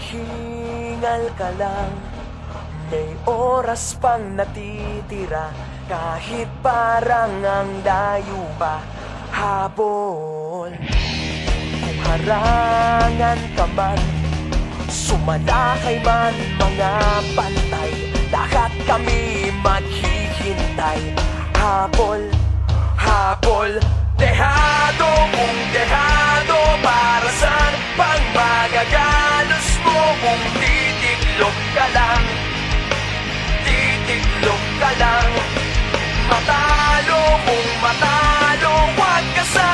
Maghingal ka lang, may oras pang natitira. Kahit parang ang layo pa, habol. Kung harangan ka man, sumalakay man mga pantay, lahat kami maghihintay. Habol, habol, dehado kung dehado. Para saan pang magagalos mo kung titiklop ka lang? Titiklop ka lang. Matalo kung matalo, huwag ka sa